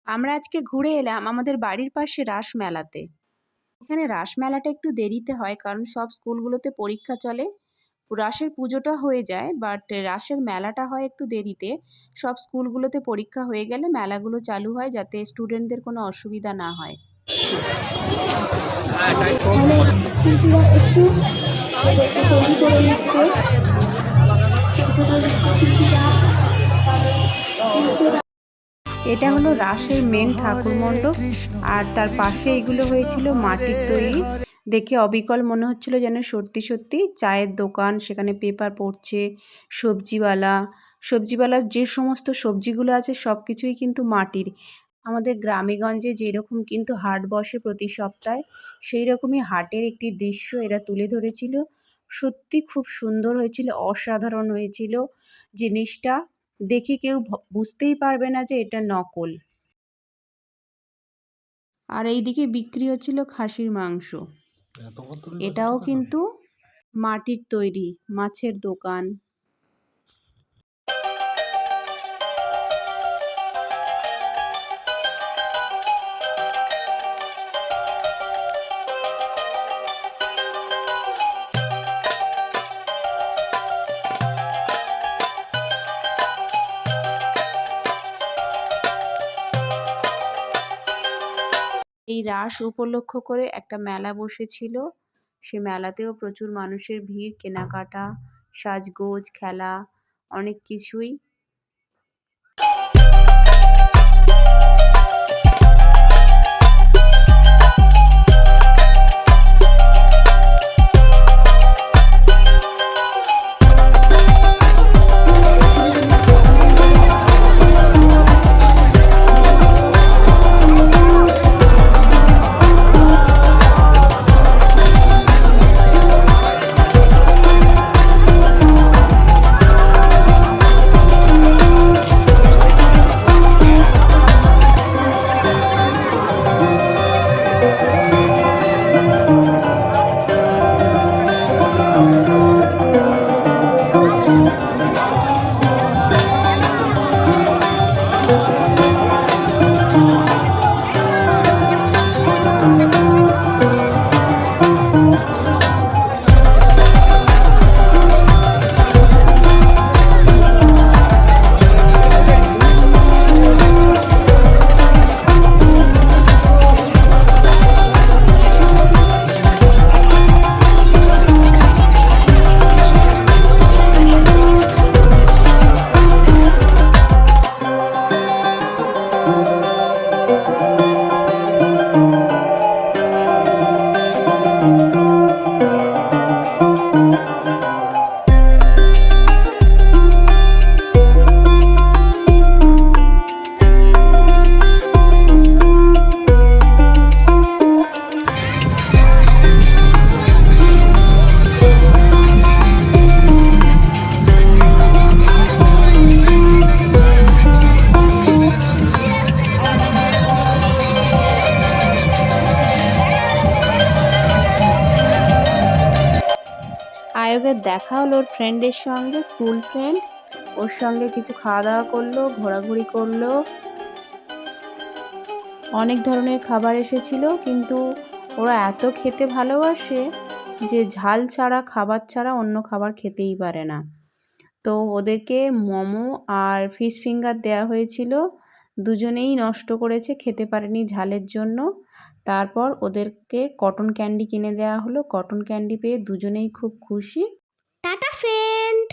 আমরা আজকে ঘুরে এলাম আমাদের বাড়ির পাশে রাস মেলাতে। এখানে রাস মেলাটা একটু দেরিতে হয় কারণ সব স্কুলগুলোতে পরীক্ষা চলে। রাসের পুজোটা হয়ে যায় বাট রাসের মেলাটা হয় একটু দেরিতে। সব স্কুলগুলোতে পরীক্ষা হয়ে গেলে মেলাগুলো চালু হয় যাতে স্টুডেন্টদের কোনো অসুবিধা না হয়। এটা হলো রাসের মেন ঠাকুর মণ্ডপ আর তার পাশে এগুলো হয়েছিল মাটির তৈরি। দেখে অবিকল মনে হচ্ছিল যেন সত্যি সত্যি চায়ের দোকান, সেখানে পেপার পড়ছে, সবজিওয়ালার যে সমস্ত সবজিগুলো আছে সব কিছুই কিন্তু মাটির। আমাদের গ্রামেগঞ্জে যেরকম কিন্তু হাট বসে প্রতি সপ্তাহে, সেই রকমই হাটের একটি দৃশ্য এরা তুলে ধরেছিল। সত্যি খুব সুন্দর হয়েছিল, অসাধারণ হয়েছিল। জিনিসটা দেখে কেউ বুঝতেই পারবে না যে এটা নকল। আর এইদিকে বিক্রি হচ্ছিল খাসির মাংস। এটাও কিন্তু মাটির তৈরি, মাছের দোকান। এই রাস উপলক্ষ করে একটা মেলা বসেছিল। সে মেলাতেও প্রচুর মানুষের ভিড়, কেনাকাটা, সাজগোজ, খেলা, অনেক কিছুই। আয়োগের দেখা হলো ওর ফ্রেন্ডের সঙ্গে, স্কুল ফ্রেন্ড। ওর সঙ্গে কিছু খাওয়া দাওয়া করলো, ঘোরাঘুরি করলো। অনেক ধরনের খাবার এসেছিল, কিন্তু ওরা এত খেতে ভালোবাসে যে ঝাল ছাড়া, খাবার ছাড়া অন্য খাবার খেতেই পারে না। তো ওদেরকে মোমো আর ফিশ ফিঙ্গার দেওয়া হয়েছিল। দুজনেই নষ্ট করেছে, খেতে পারেনি ঝালের জন্য। তারপর ওদেরকে কটন ক্যান্ডি কিনে দেওয়া হলো। কটন ক্যান্ডি পেয়ে দুজনেই খুব খুশি। Tata friend.